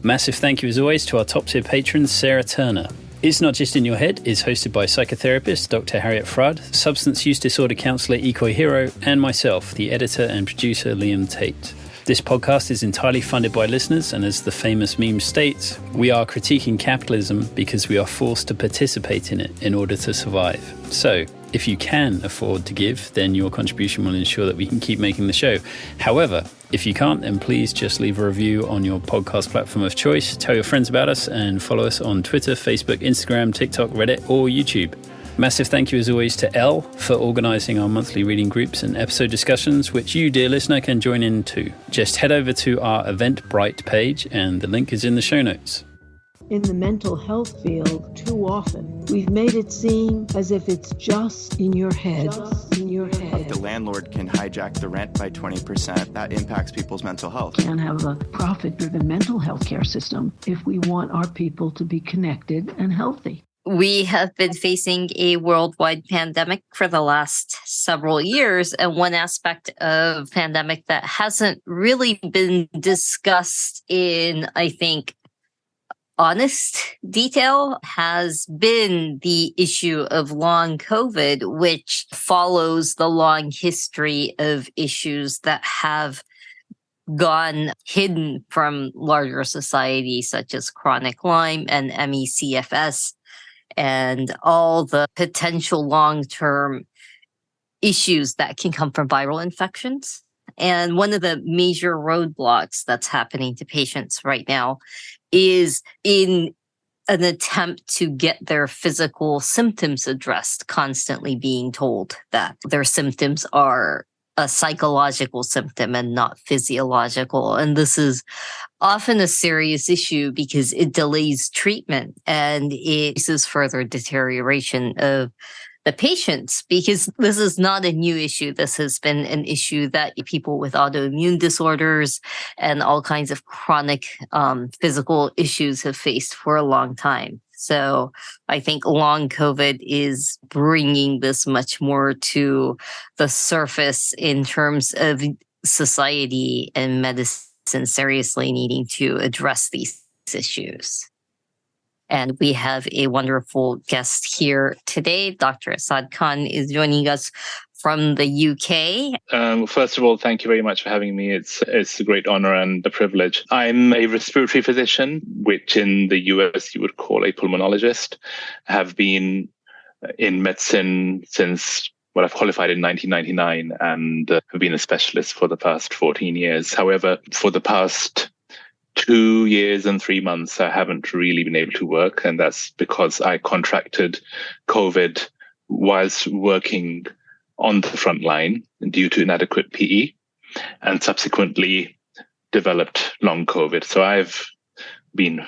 Massive thank you as always to our top tier patron, Sarah Turner. It's Not Just In Your Head is hosted by psychotherapist Dr. Harriet Fradd, substance use disorder counsellor Ikoi Hero, and myself, the editor and producer Liam Tate. This podcast is entirely funded by listeners, and as the famous meme states, we are critiquing capitalism because we are forced to participate in it in order to survive. So, if you can afford to give, then your contribution will ensure that we can keep making the show. However, if you can't, then please just leave a review on your podcast platform of choice, tell your friends about us, and follow us on Twitter, Facebook, Instagram, TikTok, Reddit, or YouTube. Massive thank you as always to Elle for organising our monthly reading groups and episode discussions, which you, dear listener, can join in too. Just head over to our Eventbrite page, and the link is in the show notes. In the mental health field, too often, we've made it seem as if it's just in your head. The landlord can hijack the rent by 20%. That impacts people's mental health. We can't have a profit-driven mental health care system if we want our people to be connected and healthy. We have been facing a worldwide pandemic for the last several years, and one aspect of pandemic that hasn't really been discussed in, I think, honest detail has been the issue of long COVID, which follows the long history of issues that have gone hidden from larger society, such as chronic Lyme and ME/CFS, and all the potential long-term issues that can come from viral infections. And one of the major roadblocks that's happening to patients right now is in an attempt to get their physical symptoms addressed, constantly being told that their symptoms are a psychological symptom and not physiological. And this is often a serious issue because it delays treatment and it causes further deterioration of the patients, because this is not a new issue. This has been an issue that people with autoimmune disorders and all kinds of chronic physical issues have faced for a long time. So I think long COVID is bringing this much more to the surface in terms of society and medicine seriously needing to address these issues. And we have a wonderful guest here today. Dr. Asad Khan is joining us from the UK. First of all, thank you very much for having me. It's a great honor and a privilege. I'm a respiratory physician, which in the US you would call a pulmonologist. I have been in medicine since, well, I've qualified in 1999 and have been a specialist for the past 14 years. However, for the past 2 years and 3 months, I haven't really been able to work. And that's because I contracted COVID whilst working on the front line due to inadequate PE, and subsequently developed long COVID. So I've been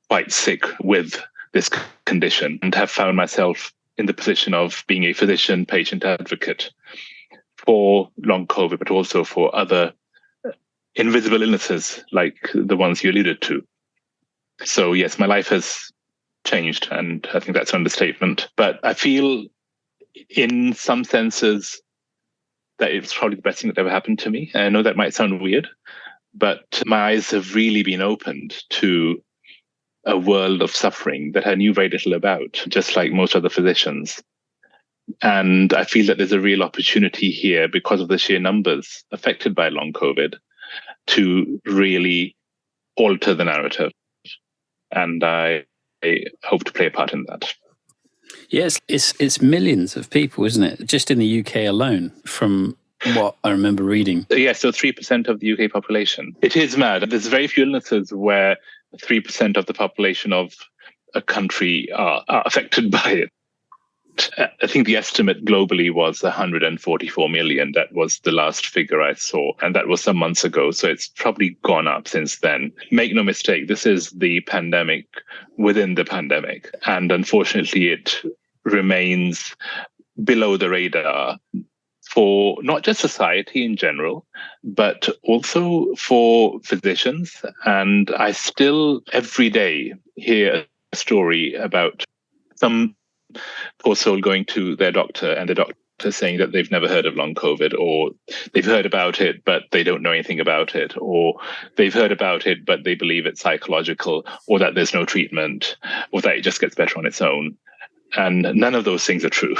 quite sick with this condition and have found myself in the position of being a physician, patient advocate for long COVID, but also for other invisible illnesses like the ones you alluded to. So yes, my life has changed, and I think that's an understatement. But I feel in some senses that it's probably the best thing that ever happened to me. And I know that might sound weird, but my eyes have really been opened to a world of suffering that I knew very little about, just like most other physicians. And I feel that there's a real opportunity here because of the sheer numbers affected by long COVID to really alter the narrative. And I hope to play a part in that. Yes, it's millions of people, isn't it? Just in the UK alone, from what I remember reading. Yeah, so 3% of the UK population. It is mad. There's very few illnesses where 3% of the population of a country are affected by it. I think the estimate globally was 144 million. That was the last figure I saw. And that was some months ago. So it's probably gone up since then. Make no mistake, this is the pandemic within the pandemic. And unfortunately, it remains below the radar for not just society in general, but also for physicians. And I still every day hear a story about some poor soul going to their doctor and the doctor saying that they've never heard of long COVID, or they've heard about it, but they don't know anything about it, or they've heard about it, but they believe it's psychological, or that there's no treatment, or that it just gets better on its own. And none of those things are true.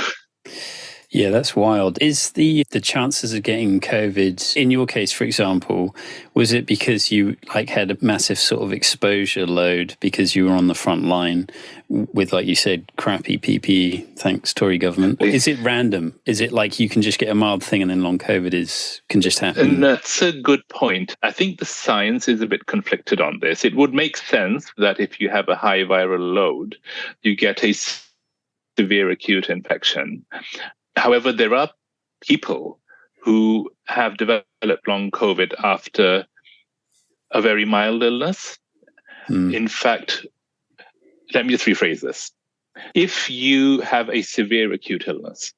Yeah, that's wild. Is the chances of getting COVID, in your case, for example, was it because you had a massive sort of exposure load because you were on the front line with, like you said, crappy PPE, thanks Tory government? Is it random? Is it like you can just get a mild thing and then long COVID can just happen? And that's a good point. I think the science is a bit conflicted on this. It would make sense that if you have a high viral load, you get a severe acute infection. However, there are people who have developed long COVID after a very mild illness. In fact, let me just rephrase this. If you have a severe acute illness,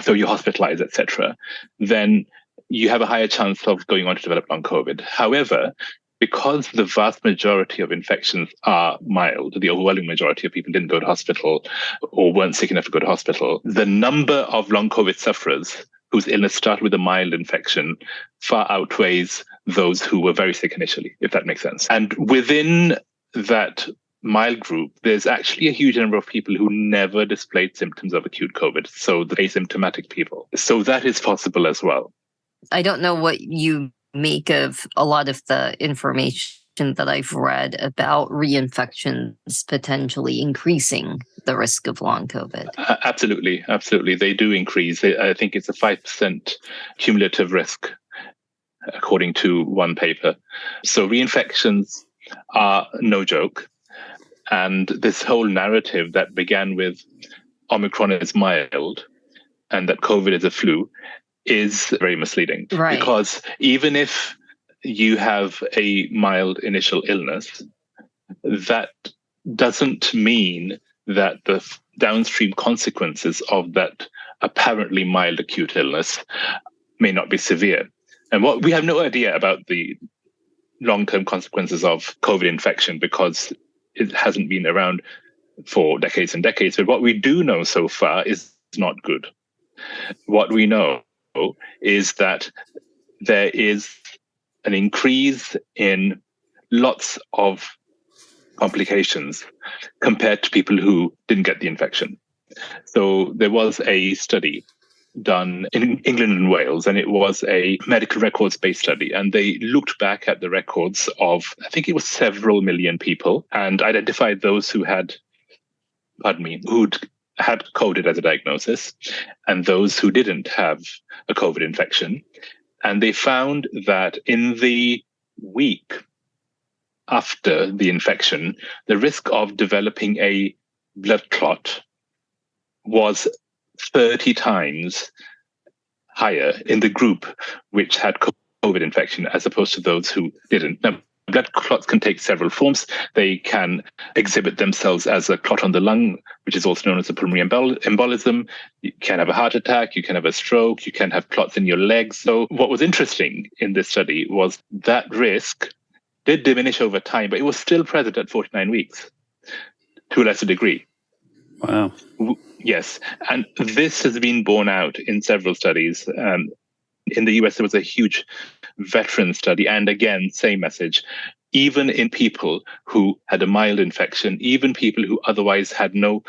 so you're hospitalized, etc., then you have a higher chance of going on to develop long COVID. However, because the vast majority of infections are mild, the overwhelming majority of people didn't go to hospital or weren't sick enough to go to hospital, the number of long COVID sufferers whose illness started with a mild infection far outweighs those who were very sick initially, if that makes sense. And within that mild group, there's actually a huge number of people who never displayed symptoms of acute COVID, so the asymptomatic people. So that is possible as well. I don't know what you make of a lot of the information that I've read about reinfections potentially increasing the risk of long COVID. Absolutely. They do increase. I think it's a 5% cumulative risk, according to one paper. So reinfections are no joke. And this whole narrative that began with Omicron is mild and that COVID is a flu is very misleading. Right. Because even if you have a mild initial illness, that doesn't mean that the downstream consequences of that apparently mild acute illness may not be severe. And what we have no idea about the long-term consequences of COVID infection because it hasn't been around for decades and decades. But what we do know so far is not good. What we know is that there is an increase in lots of complications compared to people who didn't get the infection. So there was a study done in England and Wales, and it was a medical records-based study. And they looked back at the records of, I think it was several million people, and identified those who had, who'd had COVID as a diagnosis, and those who didn't have a COVID infection. And they found that in the week after the infection, the risk of developing a blood clot was 30 times higher in the group which had COVID infection as opposed to those who didn't. Now, blood clots can take several forms. They can exhibit themselves as a clot on the lung, which is also known as a pulmonary embolism. You can have a heart attack, you can have a stroke, you can have clots in your legs. So what was interesting in this study was that risk did diminish over time, but it was still present at 49 weeks to a lesser degree. Wow. Yes. And this has been borne out in several studies. In the US, there was a huge veteran study. And again, same message. Even in people who had a mild infection, even people who otherwise had no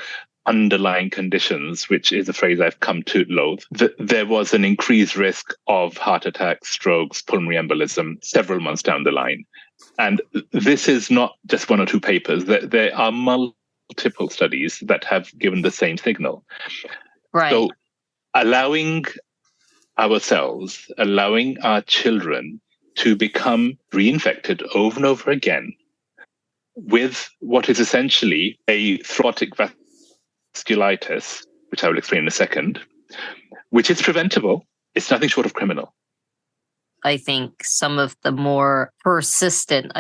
underlying conditions, which is a phrase I've come to loathe, there was an increased risk of heart attacks, strokes, pulmonary embolism several months down the line. And this is not just one or two papers. There are multiple studies that have given the same signal. Right. So allowing ourselves, allowing our children to become reinfected over and over again with what is essentially a thrombotic vasculitis, which I will explain in a second, which is preventable. It's nothing short of criminal. I think some of the more persistent,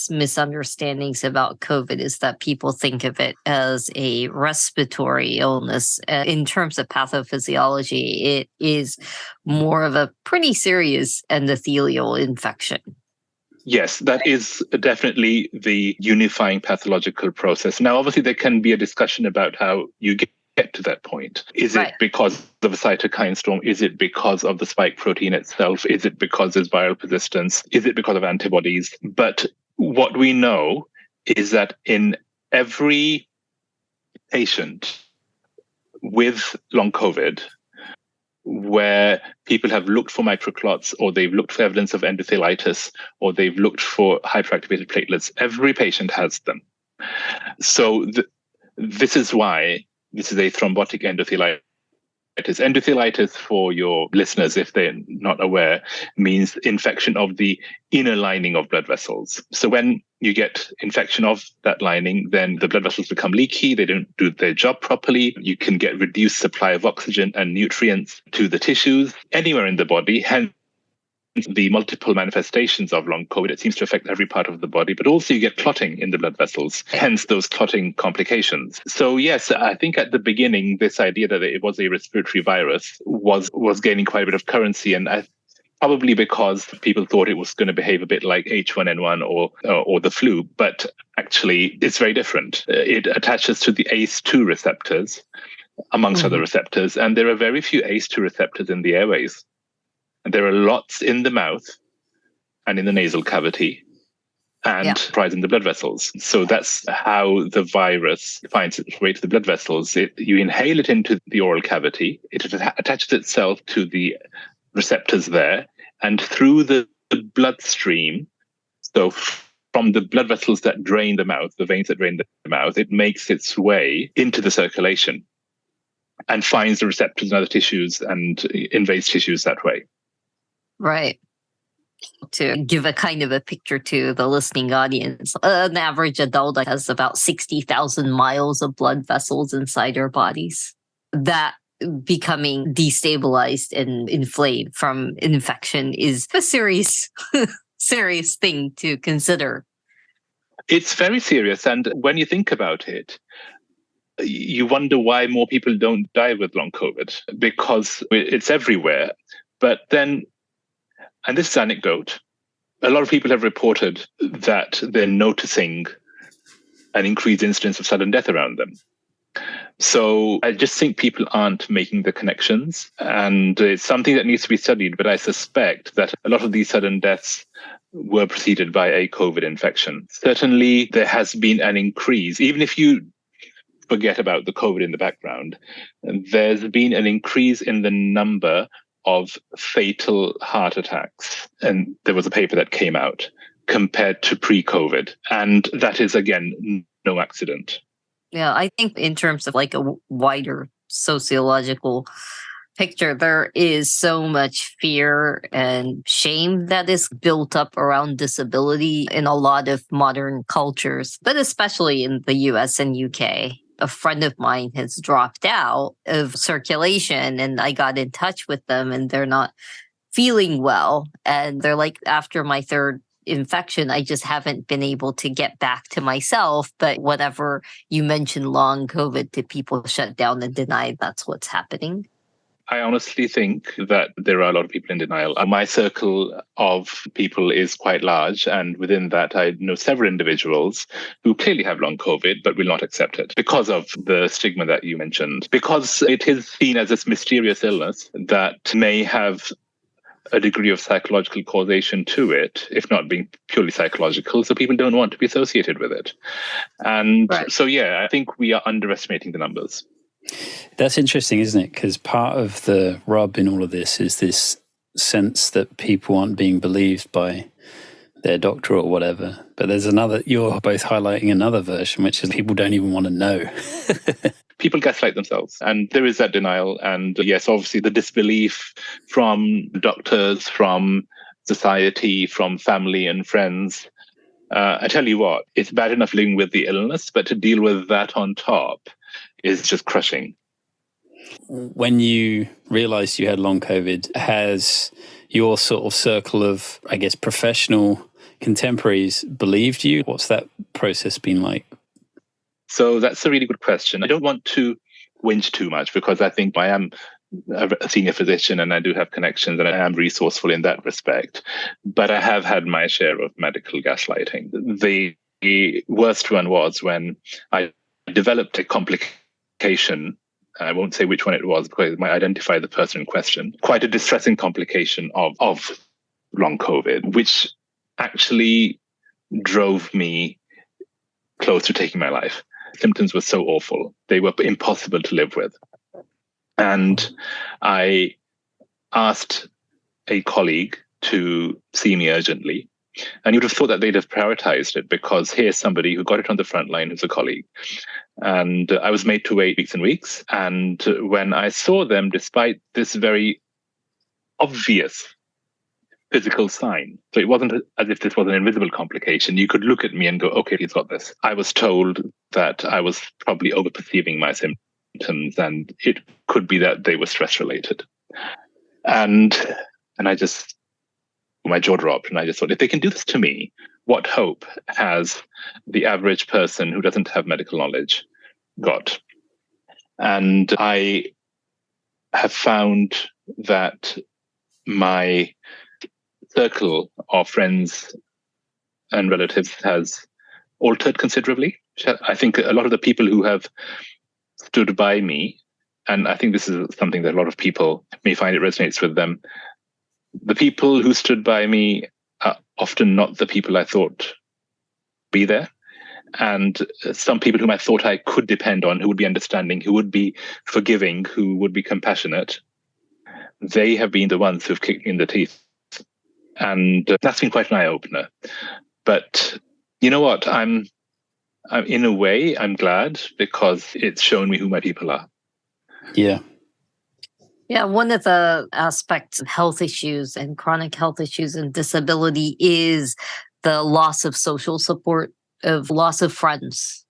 misunderstandings about COVID is that people think of it as a respiratory illness. In terms of pathophysiology, it is more of a pretty serious endothelial infection. Yes, that is definitely the unifying pathological process. Now, obviously, there can be a discussion about how you get get to that point. Is it because of a cytokine storm? Is it because of the spike protein itself? Is it because there's viral persistence? Is it because of antibodies? But what we know is that in every patient with long COVID, where people have looked for microclots, or they've looked for evidence of endothelitis, or they've looked for hyperactivated platelets, every patient has them. So this is why this is a thrombotic endothelitis. Endothelitis, for your listeners, if they're not aware, means infection of the inner lining of blood vessels. So when you get infection of that lining, then the blood vessels become leaky. They don't do their job properly. You can get reduced supply of oxygen and nutrients to the tissues anywhere in the body. Hence, the multiple manifestations of long COVID, it seems to affect every part of the body, but also you get clotting in the blood vessels, hence those clotting complications. So yes, I think at the beginning, this idea that it was a respiratory virus was gaining quite a bit of currency, and probably because people thought it was going to behave a bit like H1N1 or the flu, but actually it's very different. It attaches to the ACE2 receptors, amongst other receptors, and there are very few ACE2 receptors in the airways. There are lots in the mouth and in the nasal cavity and right in the blood vessels. So that's how the virus finds its way to the blood vessels. You inhale it into the oral cavity. It attaches itself to the receptors there, and through the bloodstream, so from the blood vessels that drain the mouth, the veins that drain the mouth, it makes its way into the circulation and finds the receptors in other tissues and invades tissues that way. Right. To give a kind of a picture to the listening audience, an average adult has about 60,000 miles of blood vessels inside their bodies. That becoming destabilized and inflamed from infection is a serious thing to consider. It's very serious. And when you think about it, you wonder why more people don't die with long COVID, because it's everywhere. But then, and this is an anecdote, a lot of people have reported that they're noticing an increased incidence of sudden death around them. So I just think people aren't making the connections, and it's something that needs to be studied. But I suspect that a lot of these sudden deaths were preceded by a COVID infection. Certainly, there has been an increase, even if you forget about the COVID in the background, there's been an increase in the number of fatal heart attacks. And there was a paper that came out compared to pre-COVID. And that is, again, no accident. Yeah, I think in terms of like a wider sociological picture, there is so much fear and shame that is built up around disability in a lot of modern cultures, but especially in the US and UK. A friend of mine has dropped out of circulation, and I got in touch with them, and they're not feeling well. And they're like, after my third infection, I just haven't been able to get back to myself. But whatever you mentioned long COVID to people shut down and deny, that's what's happening. I honestly think that there are a lot of people in denial. My circle of people is quite large, and within that, I know several individuals who clearly have long COVID but will not accept it because of the stigma that you mentioned, because it is seen as this mysterious illness that may have a degree of psychological causation to it, if not being purely psychological. So people don't want to be associated with it. And so, yeah, I think we are underestimating the numbers. That's interesting, isn't it? Because part of the rub in all of this is this sense that people aren't being believed by their doctor or whatever. But there's another, you're both highlighting another version, which is people don't even want to know. People gaslight themselves, and there is that denial. And yes, obviously the disbelief from doctors, from society, from family and friends. I tell you what, it's bad enough living with the illness, but to deal with that on top is just crushing. When you realized you had long COVID, has your sort of circle of, I guess, professional contemporaries believed you? What's that process been like? So that's a really good question. I don't want to whinge too much because I think I am a senior physician and I do have connections and I am resourceful in that respect. But I have had my share of medical gaslighting. The worst one was when I developed a complication I won't say which one it was because it might identify the person in question, quite a distressing complication of long COVID, which actually drove me close to taking my life. Symptoms were so awful. They were impossible to live with. And I asked a colleague to see me urgently. And you'd have thought that they'd have prioritized it because here's somebody who got it on the front line who's a colleague. And I was made to wait weeks and weeks. And when I saw them, despite this very obvious physical sign, so it wasn't as if this was an invisible complication, you could look at me and go, okay, he's got this. I was told that I was probably overperceiving my symptoms and it could be that they were stress related. And I just, my jaw dropped, and I just thought, if they can do this to me, what hope has the average person who doesn't have medical knowledge got? And I have found that my circle of friends and relatives has altered considerably. I think a lot of the people who have stood by me, and I think this is something that a lot of people may find it resonates with them, the people who stood by me are often not the people I thought be there. And some people whom I thought I could depend on, who would be understanding, who would be forgiving, who would be compassionate, they have been the ones who've kicked me in the teeth. And that's been quite an eye-opener. But you know what? I'm in a way, I'm glad because it's shown me who my people are. Yeah. Yeah, one of the aspects of health issues and chronic health issues and disability is the loss of social support, of loss of friends,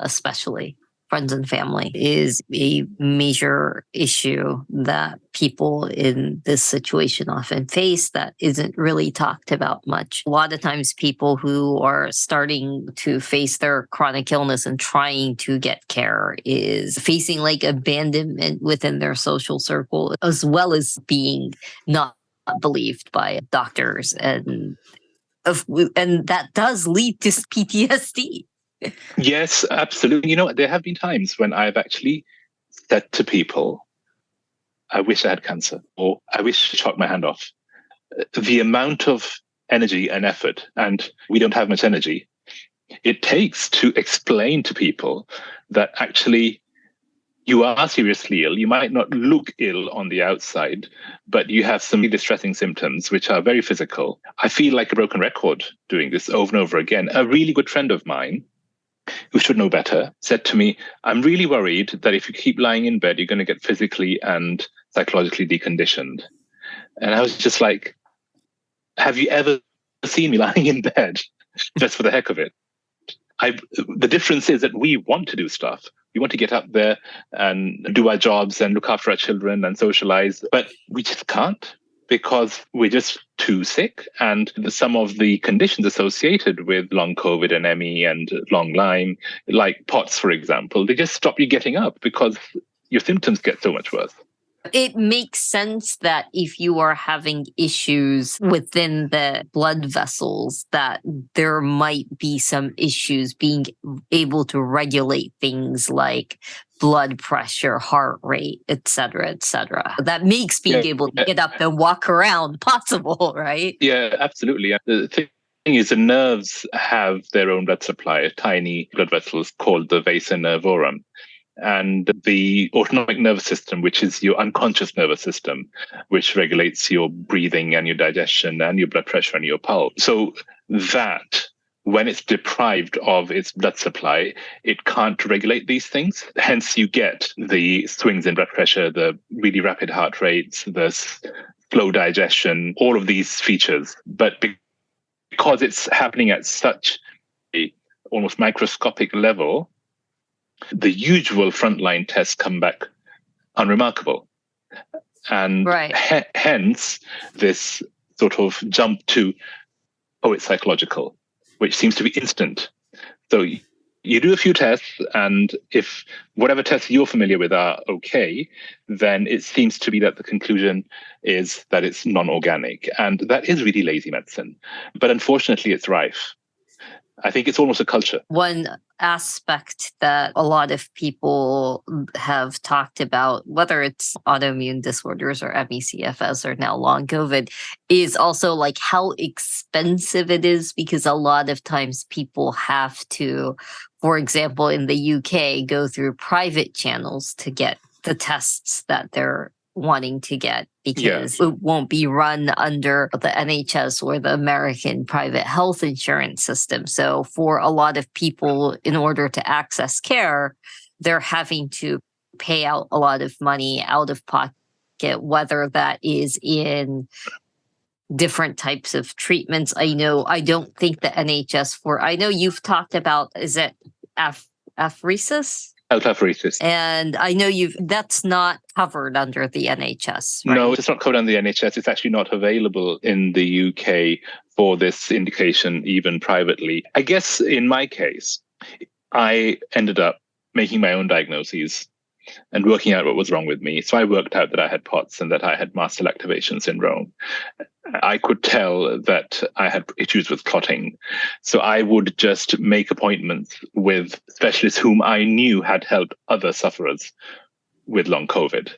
especially friends and family, is a major issue that people in this situation often face that isn't really talked about much. A lot of times people who are starting to face their chronic illness and trying to get care is facing like abandonment within their social circle, as well as being not believed by doctors. And that does lead to PTSD. Yes, absolutely. You know, there have been times when I've actually said to people, I wish I had cancer, or I wish to chop my hand off. The amount of energy and effort, and we don't have much energy, it takes to explain to people that actually you are seriously ill. You might not look ill on the outside, but you have some distressing symptoms, which are very physical. I feel like a broken record doing this over and over again. A really good friend of mine, who should know better, said to me, I'm really worried that if you keep lying in bed, you're going to get physically and psychologically deconditioned. And I was just like, have you ever seen me lying in bed just for the heck of it? The difference is that we want to do stuff. We want to get up there and do our jobs and look after our children and socialize, but we just can't because we're just too sick. And some of the conditions associated with long COVID and ME and long Lyme, like POTS, for example, they just stop you getting up because your symptoms get so much worse. It makes sense that if you are having issues within the blood vessels, that there might be some issues being able to regulate things like blood pressure, heart rate, et cetera, et cetera. That makes being able to get up and walk around possible, right? Yeah, absolutely. The thing is, the nerves have their own blood supply, tiny blood vessels called the vasa nervorum. And the autonomic nervous system, which is your unconscious nervous system, which regulates your breathing and your digestion and your blood pressure and your pulse. So that, when it's deprived of its blood supply, it can't regulate these things. Hence, you get the swings in blood pressure, the really rapid heart rates, the slow digestion, all of these features. But because it's happening at such a almost microscopic level, the usual frontline tests come back unremarkable. And hence this sort of jump to, oh, it's psychological, which seems to be instant. So you do a few tests, and if whatever tests you're familiar with are okay, then it seems to be that the conclusion is that it's non-organic. And that is really lazy medicine. But unfortunately, it's rife. I think it's almost a culture. One aspect that a lot of people have talked about, whether it's autoimmune disorders or ME/CFS or now long COVID, is also like how expensive it is, because a lot of times people have to, for example, in the UK, go through private channels to get the tests that they're wanting to get, because it won't be run under the NHS or the American private health insurance system. So for a lot of people, in order to access care, they're having to pay out a lot of money out of pocket, whether that is in different types of treatments. I don't think the NHS I know you've talked about, is it apheresis? Apheresis. And I know that's not covered under the NHS, right? No, it's not covered under the NHS. It's actually not available in the UK for this indication, even privately. I guess in my case, I ended up making my own diagnoses and working out what was wrong with me. So I worked out that I had POTS and that I had mast cell activation syndrome. I could tell that I had issues with clotting. So I would just make appointments with specialists whom I knew had helped other sufferers with long COVID.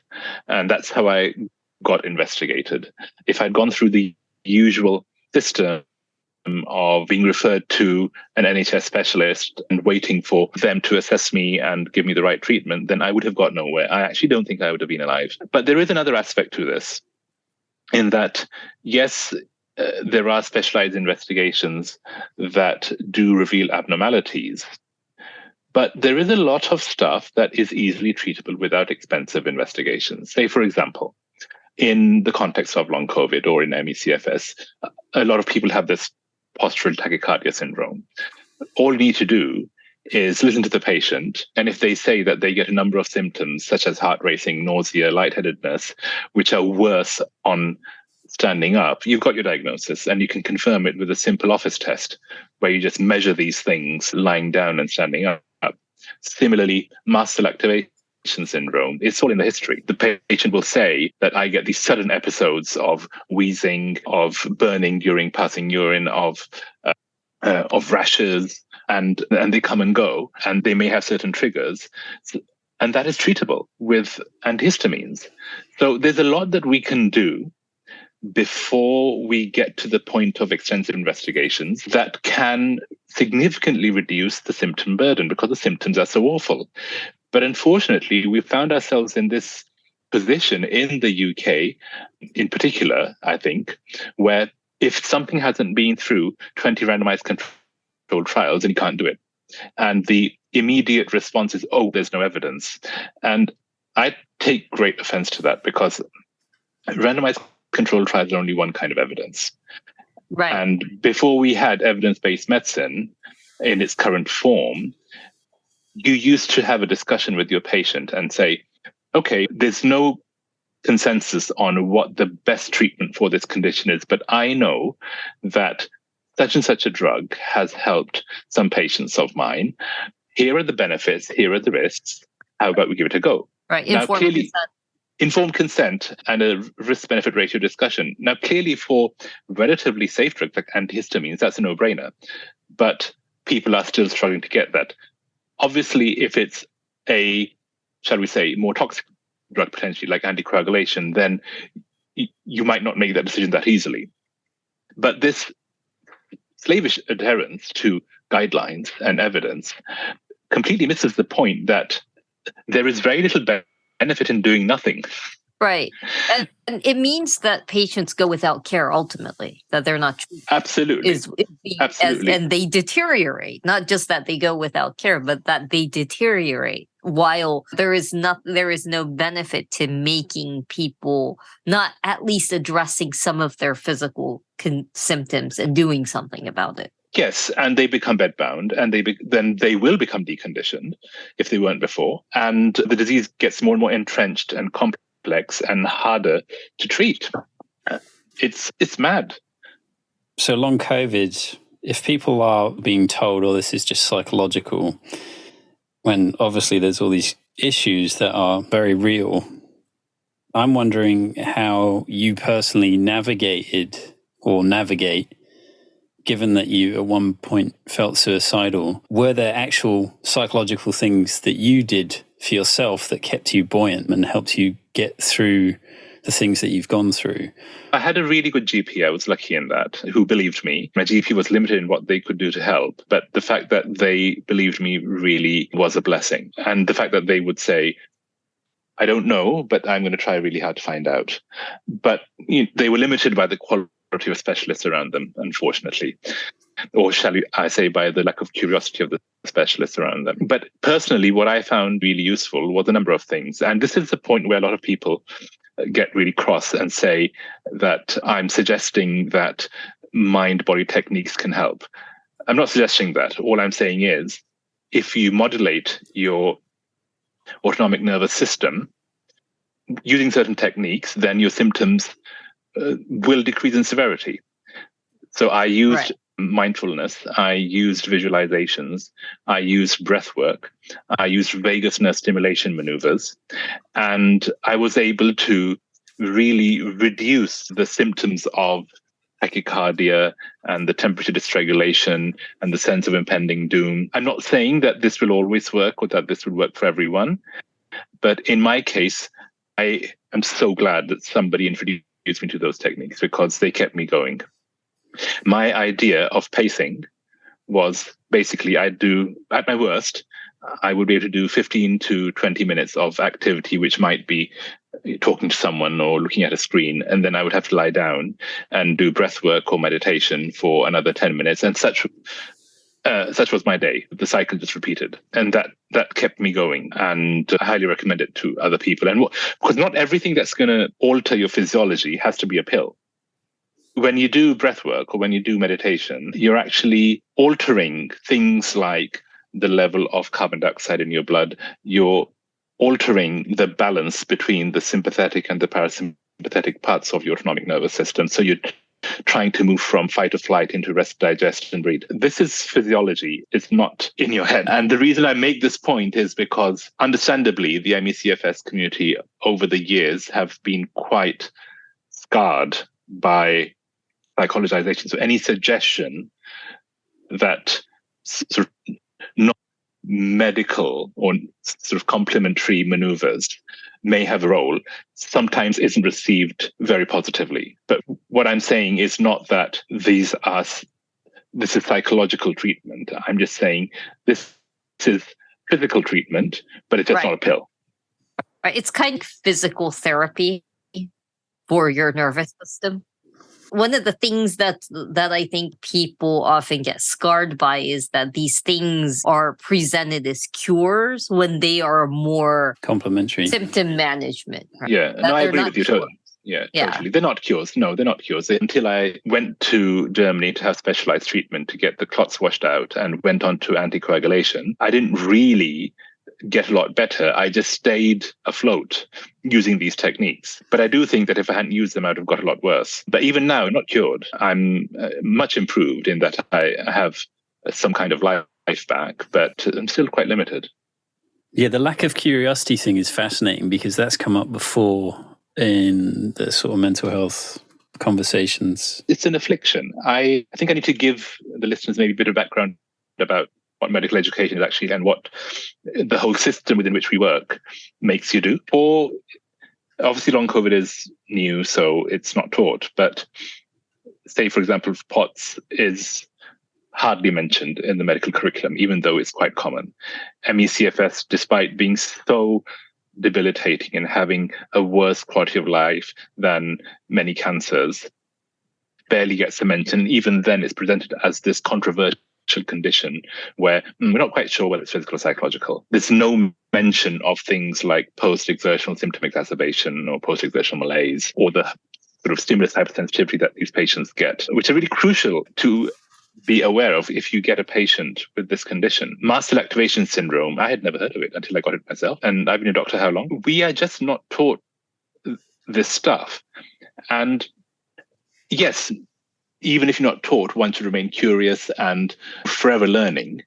And that's how I got investigated. If I'd gone through the usual system of being referred to an NHS specialist and waiting for them to assess me and give me the right treatment, then I would have got nowhere. I actually don't think I would have been alive. But there is another aspect to this, in that, yes, there are specialized investigations that do reveal abnormalities, but there is a lot of stuff that is easily treatable without expensive investigations. Say, for example, in the context of long COVID or in ME/CFS, a lot of people have this postural tachycardia syndrome. All you need to do is listen to the patient, and if they say that they get a number of symptoms such as heart racing, nausea, lightheadedness, which are worse on standing up, you've got your diagnosis, and you can confirm it with a simple office test where you just measure these things lying down and standing up. Similarly, mast cell activation syndrome, it's all in the history. The patient will say that I get these sudden episodes of wheezing, of burning during passing urine, of rashes, and they come and go, and they may have certain triggers. And that is treatable with antihistamines. So there's a lot that we can do before we get to the point of extensive investigations that can significantly reduce the symptom burden, because the symptoms are so awful. But unfortunately, we found ourselves in this position in the UK, in particular, I think, where if something hasn't been through 20 randomized controlled trials, then you can't do it. And the immediate response is, oh, there's no evidence. And I take great offense to that, because randomized controlled trials are only one kind of evidence. Right. And before we had evidence-based medicine in its current form, you used to have a discussion with your patient and say, okay, there's no consensus on what the best treatment for this condition is, but I know that such and such a drug has helped some patients of mine. Here are the benefits, here are the risks. How about we give it a go? Right. Informed consent and a risk-benefit ratio discussion. Now, clearly for relatively safe drugs like antihistamines, that's a no-brainer. But people are still struggling to get that. Obviously, if it's a, shall we say, more toxic drug potentially, like anticoagulation, then you might not make that decision that easily. But this slavish adherence to guidelines and evidence completely misses the point that there is very little benefit in doing nothing. Right. And it means that patients go without care ultimately, that they're not treated. Absolutely. Absolutely. And they deteriorate, not just that they go without care, but that they deteriorate, while there is no benefit to making people, not at least addressing some of their physical symptoms and doing something about it. Yes, and they become bedbound, and then they will become deconditioned if they weren't before, and the disease gets more and more entrenched and complex and harder to treat. It's mad. So long COVID, if people are being told, oh, this is just psychological, when obviously there's all these issues that are very real, I'm wondering how you personally navigate given that you at one point felt suicidal, were there actual psychological things that you did for yourself that kept you buoyant and helped you get through the things that you've gone through? I had a really good GP. I was lucky in that, who believed me. My GP was limited in what they could do to help, but the fact that they believed me really was a blessing. And the fact that they would say, I don't know, but I'm going to try really hard to find out. But they were limited by the quality of specialists around them, unfortunately. Or shall I say by the lack of curiosity of the specialists around them. But personally, what I found really useful was a number of things. And this is the point where a lot of people get really cross and say that I'm suggesting that mind-body techniques can help. I'm not suggesting that. All I'm saying is, if you modulate your autonomic nervous system using certain techniques, then your symptoms will decrease in severity. So I used mindfulness, I used visualizations, I used breath work, I used vagus nerve stimulation maneuvers, and I was able to really reduce the symptoms of tachycardia and the temperature dysregulation and the sense of impending doom. I'm not saying that this will always work or that this will work for everyone, but in my case, I am so glad that somebody introduced me to those techniques because they kept me going. My idea of pacing was basically I'd do, at my worst, I would be able to do 15 to 20 minutes of activity, which might be talking to someone or looking at a screen. And then I would have to lie down and do breath work or meditation for another 10 minutes. And such was my day. The cycle just repeated. And that kept me going. And I highly recommend it to other people. And because not everything that's going to alter your physiology has to be a pill. When you do breath work or when you do meditation, you're actually altering things like the level of carbon dioxide in your blood. You're altering the balance between the sympathetic and the parasympathetic parts of your autonomic nervous system. So you're trying to move from fight or flight into rest, digest, and breathe. This is physiology. It's not in your head. And the reason I make this point is because, understandably, the ME/CFS community over the years have been quite scarred by psychologization. So any suggestion that sort of not medical or sort of complementary maneuvers may have a role sometimes isn't received very positively. But what I'm saying is not that this is psychological treatment. I'm just saying this is physical treatment, but it's just not a pill. Right. It's kind of physical therapy for your nervous system. One of the things that I think people often get scarred by is that these things are presented as cures when they are more complementary symptom management. Right? Yeah, no, I agree with you totally. Yeah, totally. They're not cures. No, they're not cures. Until I went to Germany to have specialized treatment to get the clots washed out and went on to anticoagulation, I didn't really get a lot better. I just stayed afloat using these techniques. But I do think that if I hadn't used them, I would have got a lot worse. But even now, not cured. I'm much improved in that I have some kind of life back, but I'm still quite limited. Yeah, the lack of curiosity thing is fascinating because that's come up before in the sort of mental health conversations. It's an affliction. I think I need to give the listeners maybe a bit of background about what medical education is actually and what the whole system within which we work makes you do. Or obviously long COVID is new, so it's not taught. But say, for example, POTS is hardly mentioned in the medical curriculum, even though it's quite common. ME/CFS, despite being so debilitating and having a worse quality of life than many cancers, barely gets a mention. Even then, it's presented as this controversial condition where we're not quite sure whether it's physical or psychological. There's no mention of things like post-exertional symptom exacerbation or post-exertional malaise or the sort of stimulus hypersensitivity that these patients get, which are really crucial to be aware of if you get a patient with this condition. Mast cell activation syndrome, I had never heard of it until I got it myself. And I've been a doctor how long? We are just not taught this stuff. And yes, even if you're not taught, one should remain curious and forever learning.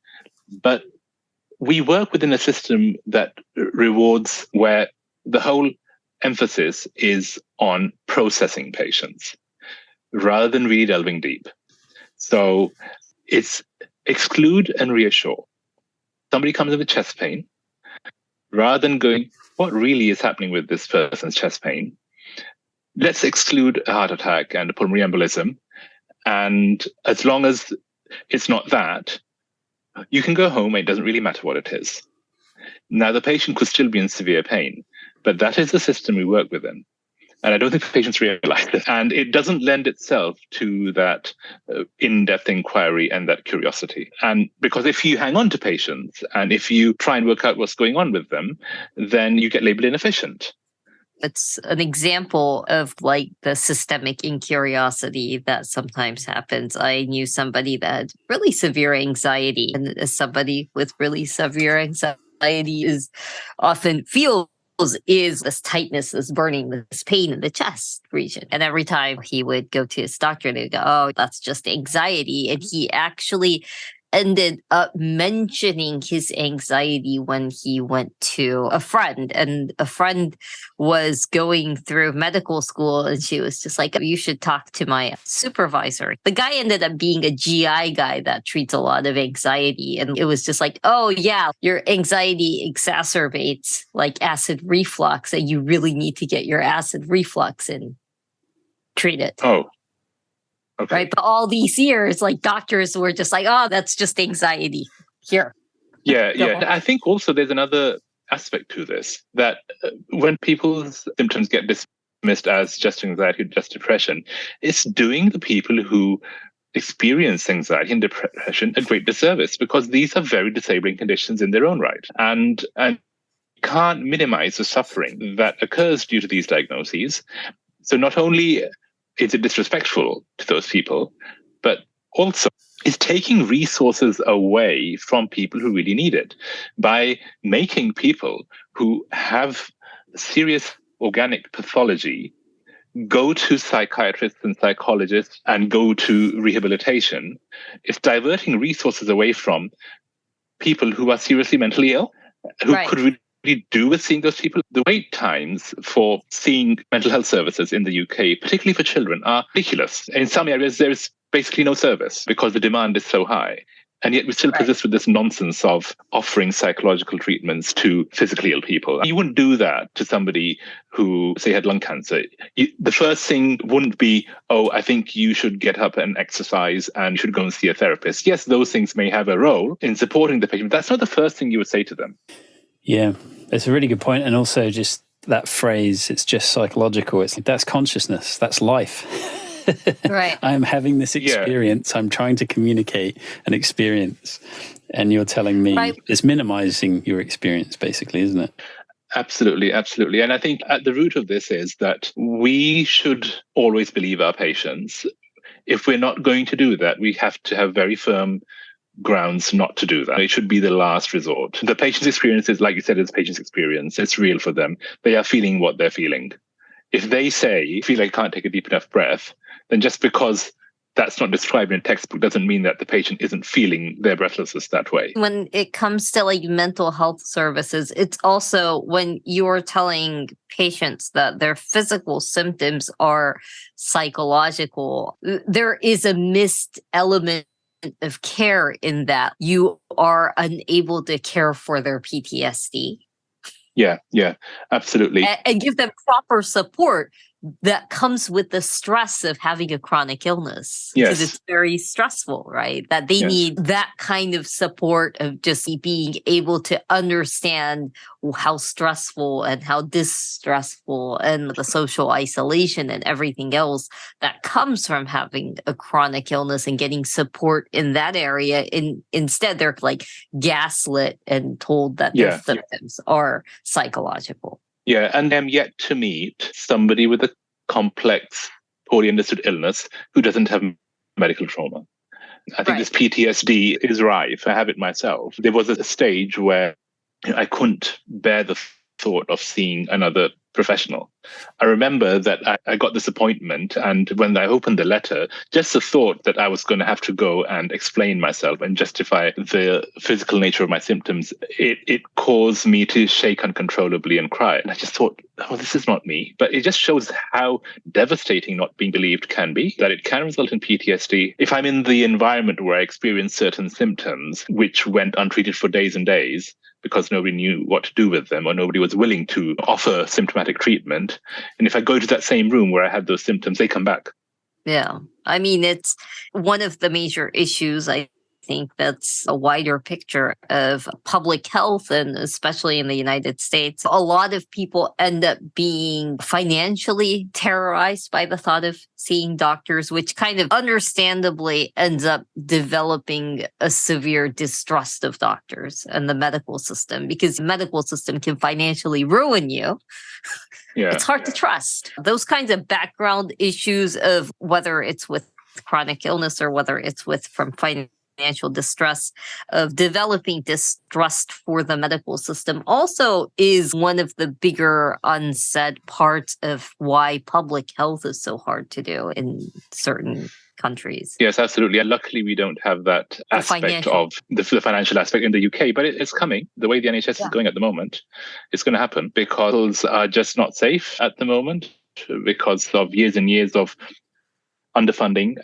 But we work within a system that rewards where the whole emphasis is on processing patients rather than really delving deep. So it's exclude and reassure. Somebody comes in with chest pain, rather than going, what really is happening with this person's chest pain? Let's exclude a heart attack and a pulmonary embolism. And as long as it's not that, you can go home and it doesn't really matter what it is. Now, the patient could still be in severe pain, but that is the system we work within. And I don't think patients realize it. And it doesn't lend itself to that in-depth inquiry and that curiosity. And because if you hang on to patients and if you try and work out what's going on with them, then you get labeled inefficient. It's an example of like the systemic incuriosity that sometimes happens. I knew somebody that had really severe anxiety, and as somebody with really severe anxiety is often feels is this tightness, this burning, this pain in the chest region. And every time he would go to his doctor, they would go, oh, that's just anxiety. And he actually ended up mentioning his anxiety when he went to a friend, and a friend was going through medical school, and she was just like, you should talk to my supervisor. The guy ended up being a GI guy that treats a lot of anxiety, and it was just like, oh yeah, your anxiety exacerbates like acid reflux, and you really need to get your acid reflux and treat it. Oh. Okay. Right. But all these years, like doctors were just like, oh, that's just anxiety. Here. Yeah. I think also there's another aspect to this, that when people's symptoms get dismissed as just anxiety, just depression, it's doing the people who experience anxiety and depression a great disservice, because these are very disabling conditions in their own right. And can't minimize the suffering that occurs due to these diagnoses. So not only is it disrespectful to those people, but also it's taking resources away from people who really need it by making people who have serious organic pathology go to psychiatrists and psychologists and go to rehabilitation. It's diverting resources away from people who are seriously mentally ill, who could really do with seeing those people. The wait times for seeing mental health services in the UK, particularly for children, are ridiculous. In some areas, there is basically no service because the demand is so high. And yet we still persist with this nonsense of offering psychological treatments to physically ill people. You wouldn't do that to somebody who, say, had lung cancer. The first thing wouldn't be, oh, I think you should get up and exercise and you should go and see a therapist. Yes, those things may have a role in supporting the patient, but that's not the first thing you would say to them. Yeah, it's a really good point. And also just that phrase, it's just psychological. It's like, that's consciousness. That's life. Right. I'm having this experience. I'm trying to communicate an experience. And you're telling me it's minimizing your experience, basically, isn't it? Absolutely, absolutely. And I think at the root of this is that we should always believe our patients. If we're not going to do that, we have to have very firm grounds not to do that. It should be the last resort. The patient's experience is, like you said, it's patient's experience. It's real for them. They are feeling what they're feeling. If they say, feel like I can't take a deep enough breath, then just because that's not described in a textbook doesn't mean that the patient isn't feeling their breathlessness that way. When it comes to like mental health services, it's also when you're telling patients that their physical symptoms are psychological, there is a missed element of care in that you are unable to care for their PTSD. Yeah, absolutely. And give them proper support that comes with the stress of having a chronic illness. Yes. Because it's very stressful, right? That they need that kind of support of just being able to understand how stressful and how distressful and the social isolation and everything else that comes from having a chronic illness and getting support in that area. Instead, they're like gaslit and told that their symptoms are psychological. Yeah, and I'm yet to meet somebody with a complex, poorly understood illness who doesn't have medical trauma. I think this PTSD is rife. I have it myself. There was a stage where I couldn't bear the thought of seeing another professional. I remember that I got this appointment, and when I opened the letter, just the thought that I was going to have to go and explain myself and justify the physical nature of my symptoms, it caused me to shake uncontrollably and cry. And I just thought, oh, this is not me. But it just shows how devastating not being believed can be, that it can result in PTSD. If I'm in the environment where I experience certain symptoms, which went untreated for days and days, because nobody knew what to do with them or nobody was willing to offer symptomatic treatment. And if I go to that same room where I had those symptoms, they come back. Yeah. I mean, it's one of the major issues, I think, that's a wider picture of public health, and especially in the United States. A lot of people end up being financially terrorized by the thought of seeing doctors, which kind of understandably ends up developing a severe distrust of doctors and the medical system, because the medical system can financially ruin you. Yeah. It's hard to trust. Those kinds of background issues of whether it's with chronic illness or whether it's from financial distress, of developing distrust for the medical system also is one of the bigger unsaid parts of why public health is so hard to do in certain countries. Yes, absolutely. And luckily, we don't have that aspect of the financial aspect in the UK, but it's coming. The way the NHS is going at the moment, it's going to happen, because hospitals are just not safe at the moment because of years and years of underfunding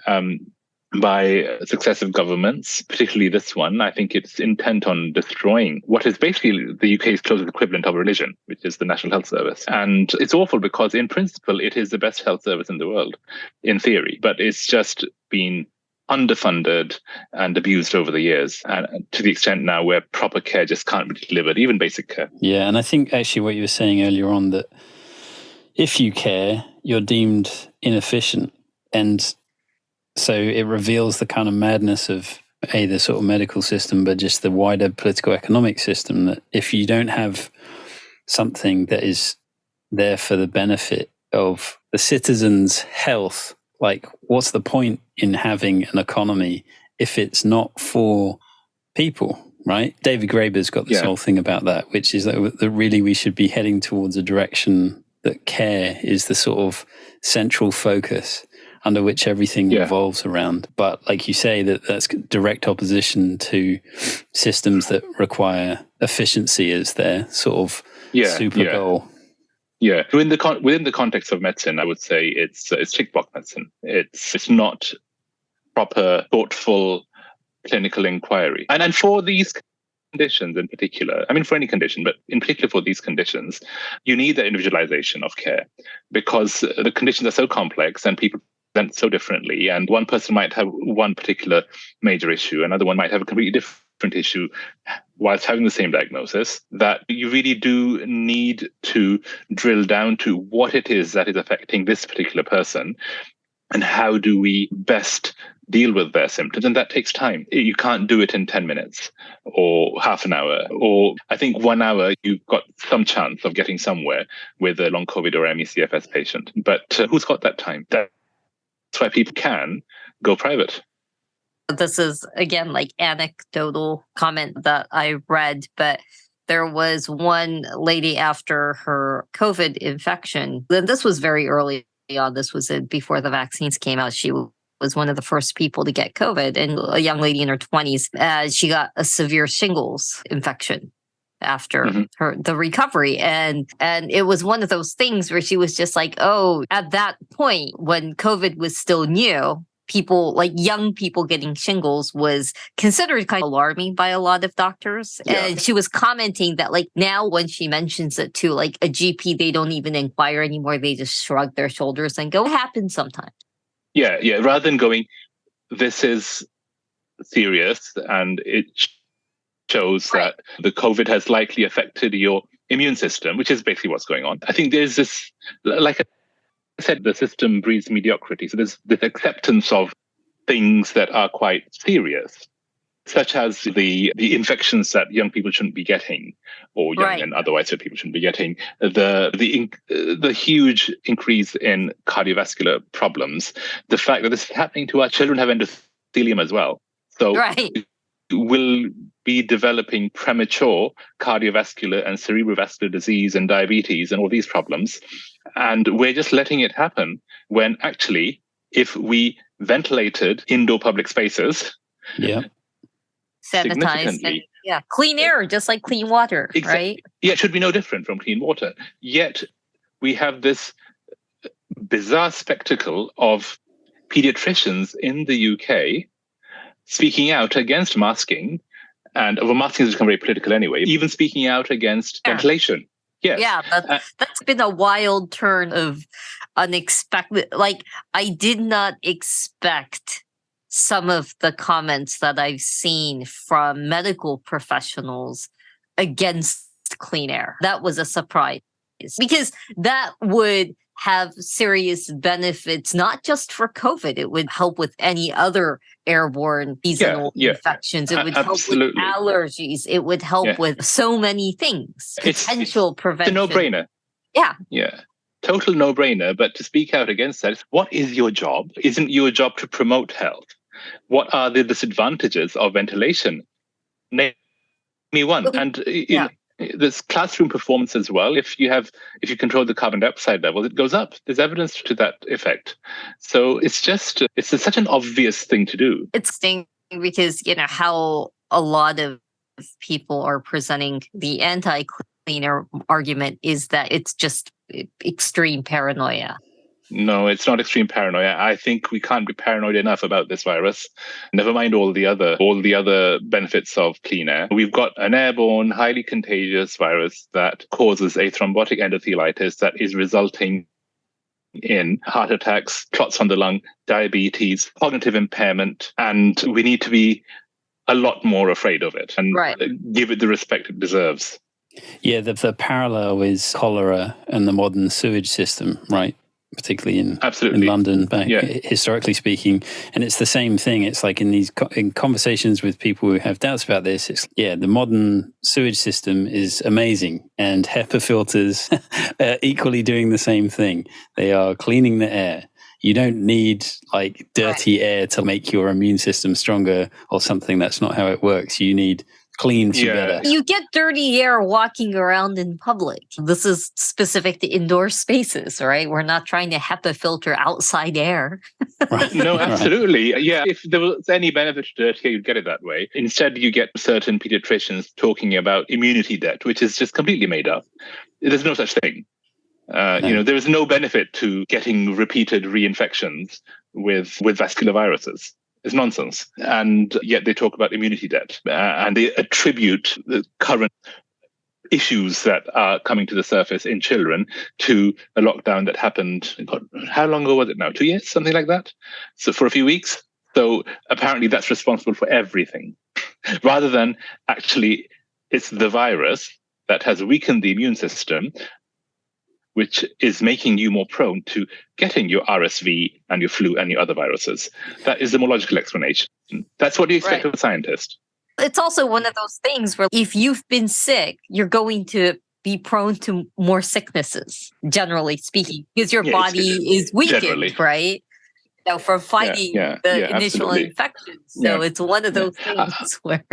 by successive governments, particularly this one. I think it's intent on destroying what is basically the UK's closest equivalent of religion, which is the National Health Service. And it's awful because in principle, it is the best health service in the world, in theory, but it's just been underfunded and abused over the years, and to the extent now where proper care just can't be delivered, even basic care. Yeah, and I think actually what you were saying earlier on, that if you care, you're deemed inefficient. And so it reveals the kind of madness of the sort of medical system, but just the wider political economic system, that if you don't have something that is there for the benefit of the citizens' health, like what's the point in having an economy if it's not for people, right? David Graeber's got this whole thing about that, which is that really we should be heading towards a direction that care is the sort of central focus under which everything revolves around. But like you say, that's direct opposition to systems that require efficiency as their sort of super goal. Yeah, within the context of medicine, I would say it's tick box medicine. It's not proper, thoughtful clinical inquiry. And for these conditions in particular, I mean, for any condition, but in particular for these conditions, you need that individualization of care, because the conditions are so complex and people present so differently. And one person might have one particular major issue, another one might have a completely different issue whilst having the same diagnosis, that you really do need to drill down to what it is that is affecting this particular person and how do we best deal with their symptoms. And that takes time. You can't do it in 10 minutes or half an hour, or I think 1 hour, you've got some chance of getting somewhere with a long COVID or ME/CFS patient. But who's got that time? That's why people can go private. This is, again, like anecdotal comment that I read, but there was one lady after her COVID infection, and this was very early on, this was before the vaccines came out. She was one of the first people to get COVID, and a young lady in her 20s, she got a severe shingles infection after the recovery. And it was one of those things where she was just like, oh, at that point when COVID was still new, people, like young people getting shingles, was considered kind of alarming by a lot of doctors. Yeah. And she was commenting that like now when she mentions it to like a GP, they don't even inquire anymore. They just shrug their shoulders and go, it happens sometimes. Yeah. Rather than going, this is serious and it shows that the COVID has likely affected your immune system, which is basically what's going on. I think there's this, like I said, the system breeds mediocrity. So there's this acceptance of things that are quite serious, such as the infections that young people shouldn't be getting, or young and otherwise fit people shouldn't be getting, the huge increase in cardiovascular problems, the fact that this is happening to our children have endothelium as well. So we'll be developing premature cardiovascular and cerebrovascular disease and diabetes and all these problems. And we're just letting it happen when actually, if we ventilated indoor public spaces, sanitized, clean air, just like clean water, right? Yeah, it should be no different from clean water. Yet we have this bizarre spectacle of pediatricians in the UK speaking out against masking, and masking has become very political anyway, even speaking out against ventilation. Yes. Yeah, that's been a wild turn of unexpected. Like, I did not expect some of the comments that I've seen from medical professionals against clean air. That was a surprise, because that would have serious benefits, not just for COVID. It would help with any other airborne seasonal infections. It would help with allergies. It would help with so many things. Potential prevention. It's a no-brainer. Yeah. Yeah. Total no-brainer. But to speak out against that, what is your job? Isn't your job to promote health? What are the disadvantages of ventilation? Name me one. And there's classroom performance as well. If you control the carbon dioxide levels, it goes up. There's evidence to that effect. So it's such an obvious thing to do. It's sting because how a lot of people are presenting the anti-clean air argument is that it's just extreme paranoia. No, it's not extreme paranoia. I think we can't be paranoid enough about this virus. Never mind all the other benefits of clean air. We've got an airborne, highly contagious virus that causes a thrombotic endothelitis that is resulting in heart attacks, clots on the lung, diabetes, cognitive impairment, and we need to be a lot more afraid of it and give it the respect it deserves. Yeah, the parallel is cholera and the modern sewage system, right? Particularly in London, historically speaking. And it's the same thing. It's like in conversations with people who have doubts about this, it's, the modern sewage system is amazing. And HEPA filters are equally doing the same thing. They are cleaning the air. You don't need like dirty air to make your immune system stronger or something. That's not how it works. You need clean to better. You get dirty air walking around in public. This is specific to indoor spaces, right? We're not trying to HEPA filter outside air. Right. No, absolutely. Right. Yeah, if there was any benefit to dirty air, you'd get it that way. Instead, you get certain pediatricians talking about immunity debt, which is just completely made up. There's no such thing. There is no benefit to getting repeated reinfections with vascular viruses. It's nonsense. And yet they talk about immunity debt and they attribute the current issues that are coming to the surface in children to a lockdown that happened, how long ago was it now? 2 years, something like that? So for a few weeks. So apparently that's responsible for everything, rather than actually it's the virus that has weakened the immune system, which is making you more prone to getting your RSV and your flu and your other viruses. That is the more logical explanation. That's what you expect of a scientist. It's also one of those things where if you've been sick, you're going to be prone to more sicknesses, generally speaking, because your body is weakened, right? From fighting the initial infections. So it's one of those things where...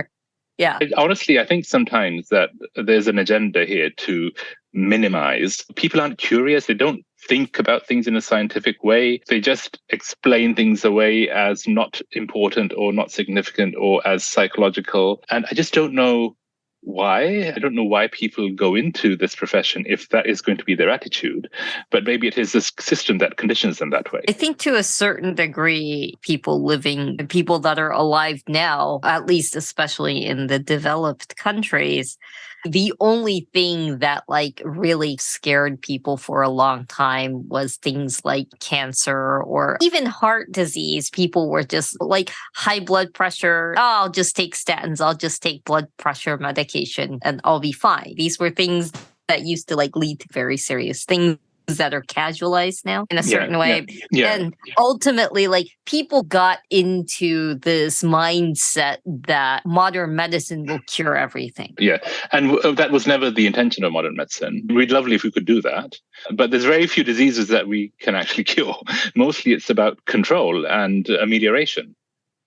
Honestly, I think sometimes that there's an agenda here to minimize. People aren't curious. They don't think about things in a scientific way. They just explain things away as not important or not significant or as psychological. And I just don't know why. I don't know why people go into this profession if that is going to be their attitude. But maybe it is this system that conditions them that way. I think to a certain degree, people that are alive now, at least especially in the developed countries, the only thing that really scared people for a long time was things like cancer or even heart disease. People were just high blood pressure. Oh, I'll just take statins. I'll just take blood pressure medication and I'll be fine. These were things that used to lead to very serious things that are casualized now in a certain way. And ultimately, people got into this mindset that modern medicine will cure everything. Yeah. And that was never the intention of modern medicine. We'd lovely if we could do that. But there's very few diseases that we can actually cure. Mostly it's about control and amelioration.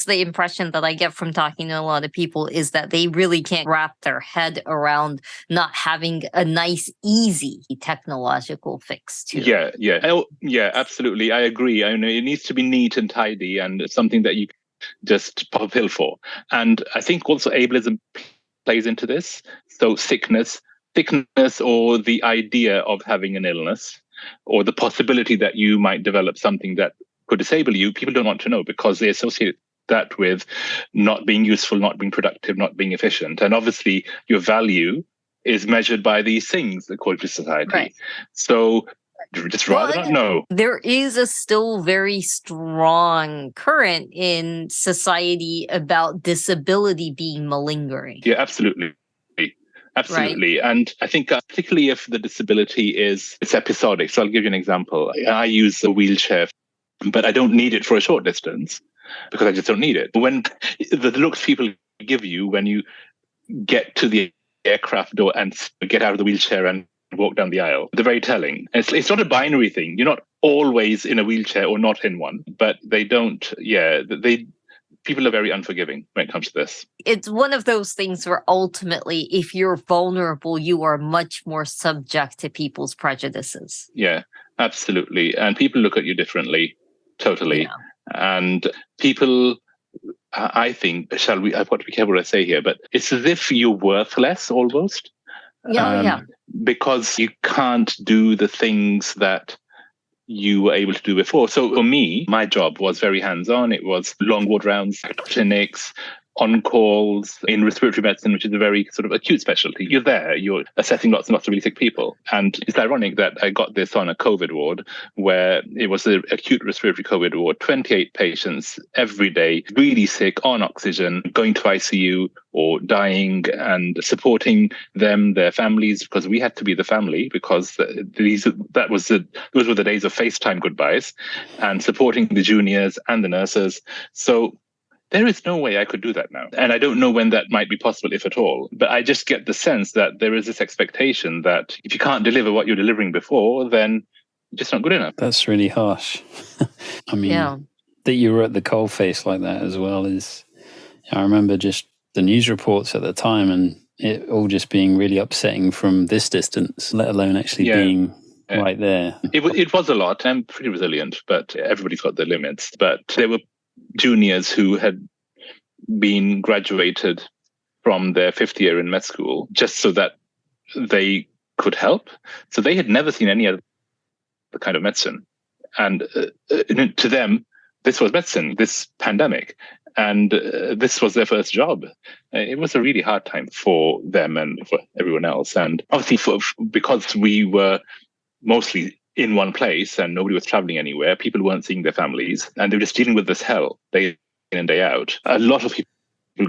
the impression that I get from talking to a lot of people, is that they really can't wrap their head around not having a nice, easy technological fix to it. Yeah, absolutely. I agree. I know it needs to be neat and tidy and something that you just pop a pill for. And I think also ableism plays into this. So sickness, or the idea of having an illness, or the possibility that you might develop something that could disable you, people don't want to know because they associate that with not being useful, not being productive, not being efficient. And obviously your value is measured by these things according to society. Right. So just rather not know. There is a still very strong current in society about disability being malingering. Yeah, absolutely. Absolutely. Right. And I think particularly if the disability it's episodic. So I'll give you an example. I use a wheelchair, but I don't need it for a short distance because I just don't need it. When the looks people give you when you get to the aircraft door and get out of the wheelchair and walk down the aisle, they're very telling. It's not a binary thing. You're not always in a wheelchair or not in one, but they don't, people are very unforgiving when it comes to this. It's one of those things where ultimately, if you're vulnerable, you are much more subject to people's prejudices. Yeah, absolutely. And people look at you differently, totally. Yeah. And people, I think, I've got to be careful what I say here, but it's as if you're worthless almost. Because you can't do the things that you were able to do before. So for me, my job was very hands-on. It was long ward rounds, clinics, on-calls in respiratory medicine, which is a very sort of acute specialty. You're there, you're assessing lots and lots of really sick people. And it's ironic that I got this on a COVID ward where it was an acute respiratory COVID ward, 28 patients every day, really sick, on oxygen, going to ICU or dying, and supporting them, their families, because we had to be the family because those were the days of FaceTime goodbyes, and supporting the juniors and the nurses. So there is no way I could do that now. And I don't know when that might be possible, if at all. But I just get the sense that there is this expectation that if you can't deliver what you're delivering before, then you're just not good enough. That's really harsh. I mean, that you were at the coalface like that as well is, I remember just the news reports at the time and it all just being really upsetting from this distance, let alone actually being right there. It was a lot. I'm pretty resilient, but everybody's got their limits. But there were juniors who had been graduated from their fifth year in med school just so that they could help. So they had never seen any other kind of medicine. And to them, this was medicine, this pandemic. And this was their first job. It was a really hard time for them and for everyone else. And obviously, because we were mostly in one place and nobody was traveling anywhere, people weren't seeing their families and they were just dealing with this hell day in and day out. A lot of people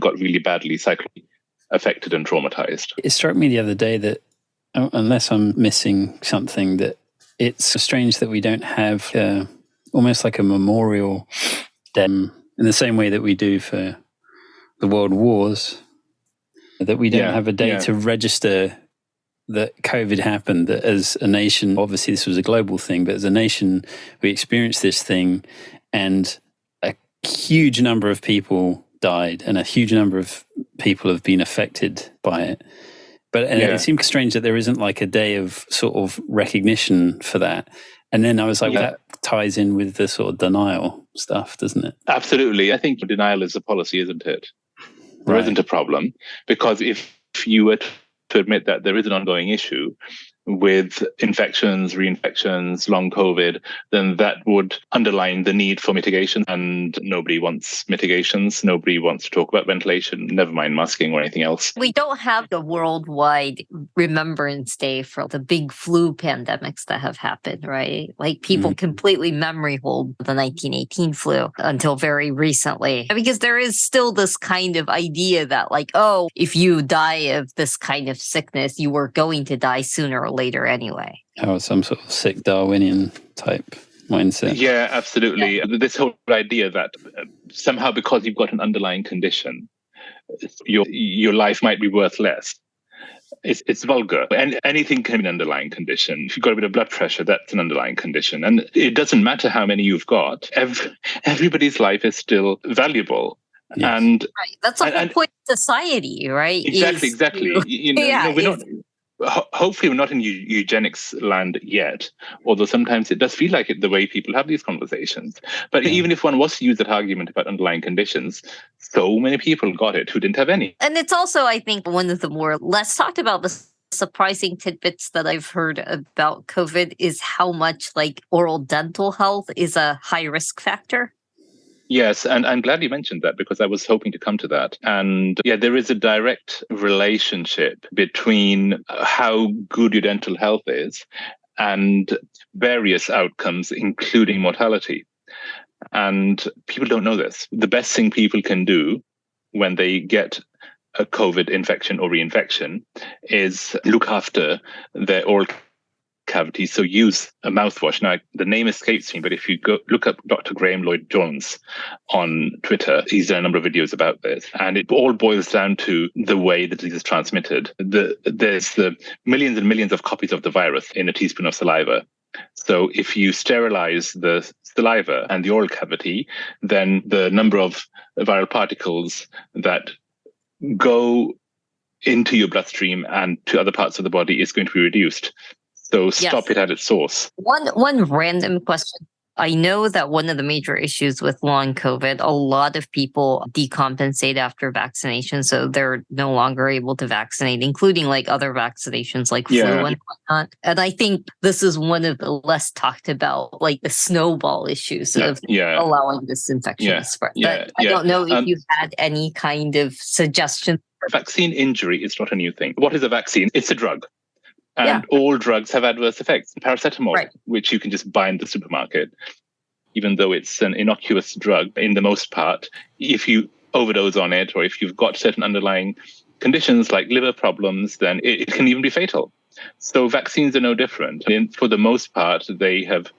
got really badly psychologically affected and traumatized. It struck me the other day that, unless I'm missing something, that it's strange that we don't have almost like a memorial day in the same way that we do for the world wars, that we don't have a day to register that COVID happened, that as a nation, obviously this was a global thing, but as a nation, we experienced this thing and a huge number of people died and a huge number of people have been affected by it. But it seemed strange that there isn't like a day of sort of recognition for that. And then I was like, that ties in with the sort of denial stuff, doesn't it? Absolutely. I think denial is a policy, isn't it? There isn't a problem, because if you were to admit that there is an ongoing issue with infections, reinfections, long COVID, then that would underline the need for mitigation. And nobody wants mitigations. Nobody wants to talk about ventilation, never mind masking or anything else. We don't have the worldwide Remembrance Day for the big flu pandemics that have happened, right? Like people completely memory hold the 1918 flu until very recently. Because there is still this kind of idea that like, oh, if you die of this kind of sickness, you were going to die sooner or later anyway. Oh, some sort of sick Darwinian type mindset. Yeah, absolutely. Yeah. This whole idea that somehow because you've got an underlying condition, your life might be worth less. It's vulgar. And anything can be an underlying condition. If you've got a bit of blood pressure, that's an underlying condition. And it doesn't matter how many you've got. Everybody's life is still valuable. Yes. And Right. That's the whole point of society, right? Exactly. We're not. Hopefully, we're not in eugenics land yet. Although sometimes it does feel like it, the way people have these conversations. But even if one was to use that argument about underlying conditions, so many people got it who didn't have any. And it's also, I think, one of the more less talked about the surprising tidbits that I've heard about COVID is how much like oral dental health is a high risk factor. Yes, and I'm glad you mentioned that because I was hoping to come to that. And yeah, there is a direct relationship between how good your dental health is and various outcomes, including mortality. And people don't know this. The best thing people can do when they get a COVID infection or reinfection is look after their oral cavity. So use a mouthwash. Now, the name escapes me, but if you go look up Dr. Graham Lloyd-Jones on Twitter, he's done a number of videos about this. And it all boils down to the way the disease is transmitted. There's the millions and millions of copies of the virus in a teaspoon of saliva. So if you sterilize the saliva and the oral cavity, then the number of viral particles that go into your bloodstream and to other parts of the body is going to be reduced. So stop it at its source. One random question. I know that one of the major issues with long COVID, a lot of people decompensate after vaccination, so they're no longer able to vaccinate, including like other vaccinations like flu and whatnot. And I think this is one of the less talked about, like the snowball issues of allowing this infection to spread. But I don't know if you had any kind of suggestion. Vaccine injury is not a new thing. What is a vaccine? It's a drug. And all drugs have adverse effects. Paracetamol, which you can just buy in the supermarket, even though it's an innocuous drug, in the most part, if you overdose on it or if you've got certain underlying conditions like liver problems, then it can even be fatal. So vaccines are no different. And for the most part, they have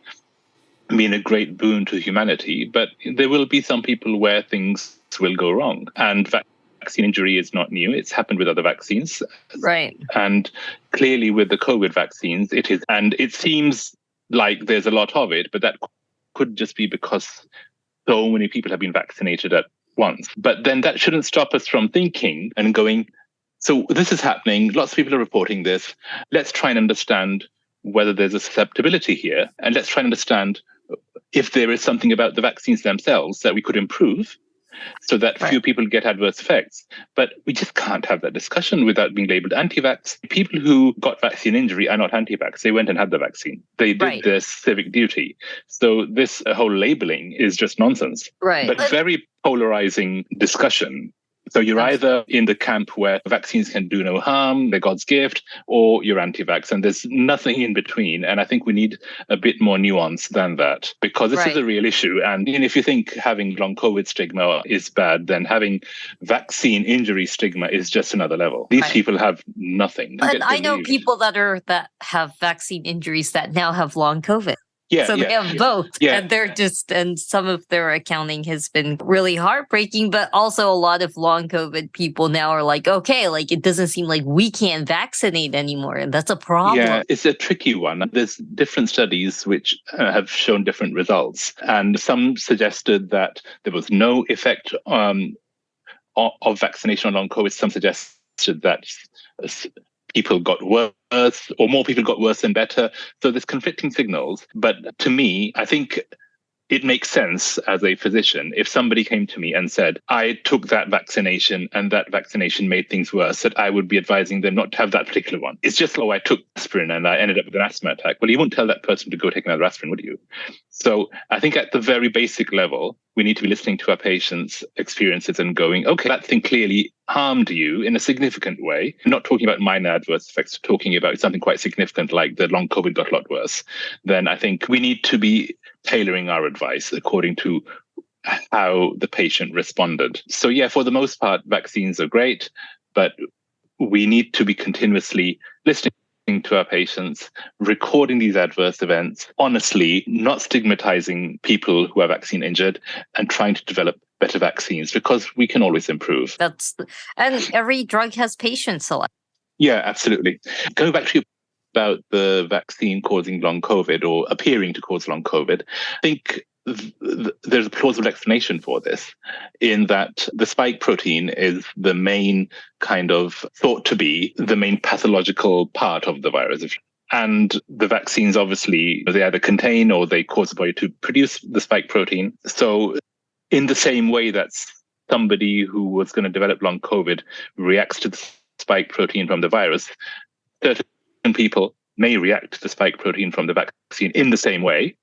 been a great boon to humanity, but there will be some people where things will go wrong. And vaccine injury is not new. It's happened with other vaccines. Right. And clearly with the COVID vaccines, it is. And it seems like there's a lot of it, but that could just be because so many people have been vaccinated at once. But then that shouldn't stop us from thinking and going, so this is happening. Lots of people are reporting this. Let's try and understand whether there's a susceptibility here. And let's try and understand if there is something about the vaccines themselves that we could improve, so that few people get adverse effects. But we just can't have that discussion without being labeled anti-vax. People who got vaccine injury are not anti-vax. They went and had the vaccine. They did their civic duty. So this whole labeling is just nonsense. Right. But very polarizing discussion. So you're either in the camp where vaccines can do no harm, they're God's gift, or you're anti-vax, and there's nothing in between. And I think we need a bit more nuance than that, because this is a real issue. And if you think having long COVID stigma is bad, then having vaccine injury stigma is just another level. These people have nothing. And I know people that have vaccine injuries that now have long COVID. So they have both. And they're and some of their accounting has been really heartbreaking, but also a lot of long COVID people now are like, okay, like it doesn't seem like we can't vaccinate anymore. And that's a problem. Yeah, it's a tricky one. There's different studies which have shown different results. And some suggested that there was no effect of vaccination on long COVID. Some suggested that people got worse, or more people got worse than better. So there's conflicting signals. But to me, I think it makes sense as a physician if somebody came to me and said, I took that vaccination and that vaccination made things worse, that I would be advising them not to have that particular one. It's just, I took aspirin and I ended up with an asthma attack. Well, you wouldn't tell that person to go take another aspirin, would you? So I think at the very basic level, we need to be listening to our patients' experiences and going, okay, that thing clearly harmed you in a significant way. I'm not talking about minor adverse effects, talking about something quite significant like the long COVID got a lot worse. Then I think we need to be tailoring our advice according to how the patient responded. So yeah, for the most part, vaccines are great, but we need to be continuously listening to our patients, recording these adverse events, honestly, not stigmatizing people who are vaccine injured, and trying to develop better vaccines, because we can always improve. And every drug has patient selection. Yeah, absolutely. Going back to about the vaccine causing long COVID or appearing to cause long COVID, I think there's a plausible explanation for this, in that the spike protein is the main kind of thought to be the main pathological part of the virus. And the vaccines, obviously, they either contain or they cause the body to produce the spike protein. So in the same way that somebody who was going to develop long COVID reacts to the spike protein from the virus, certain people may react to the spike protein from the vaccine in the same way,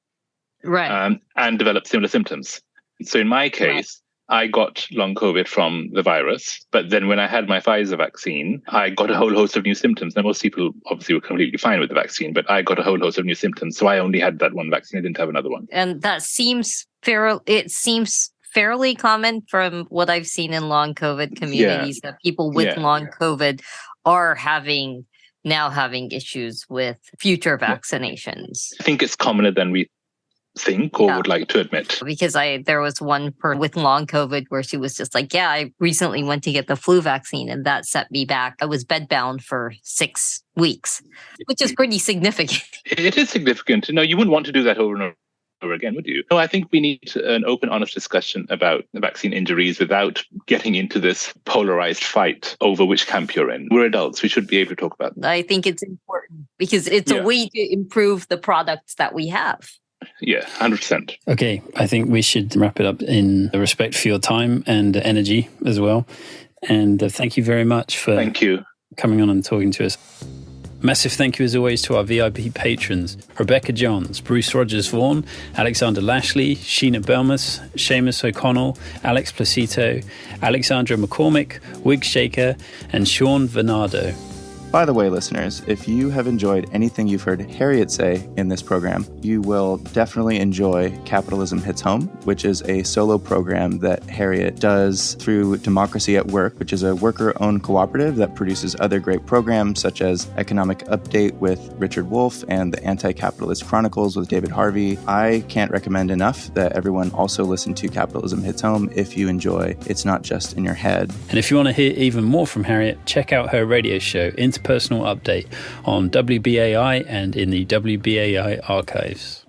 right, and develop similar symptoms. So in my case, I got long COVID from the virus, but then when I had my Pfizer vaccine, I got a whole host of new symptoms. Now, most people obviously were completely fine with the vaccine, but I got a whole host of new symptoms. So I only had that one vaccine. I didn't have another one. And that seems fairly common from what I've seen in long COVID communities, that people with long COVID are now having issues with future vaccinations. I think it's commoner than we think or would like to admit. Because there was one person with long COVID where she was just like, I recently went to get the flu vaccine and that set me back. I was bedbound for 6 weeks, which is pretty significant. It is significant. No, you wouldn't want to do that over and over again, would you? No, I think we need an open, honest discussion about the vaccine injuries without getting into this polarized fight over which camp you're in. We're adults. We should be able to talk about that. I think it's important because it's a way to improve the products that we have. Yeah, 100%. Okay, I think we should wrap it up in respect for your time and energy as well. And thank you very much for coming on and talking to us. Massive thank you as always to our VIP patrons, Rebecca Johns, Bruce Rogers Vaughan, Alexander Lashley, Sheena Belmas, Seamus O'Connell, Alex Placito, Alexandra McCormick, Wig Shaker, and Sean Venardo. By the way, listeners, if you have enjoyed anything you've heard Harriet say in this program, you will definitely enjoy Capitalism Hits Home, which is a solo program that Harriet does through Democracy at Work, which is a worker-owned cooperative that produces other great programs such as Economic Update with Richard Wolff and the Anti-Capitalist Chronicles with David Harvey. I can't recommend enough that everyone also listen to Capitalism Hits Home if you enjoy It's Not Just in Your Head. And if you want to hear even more from Harriet, check out her radio show, Interpersonal Update, on WBAI and in the WBAI archives.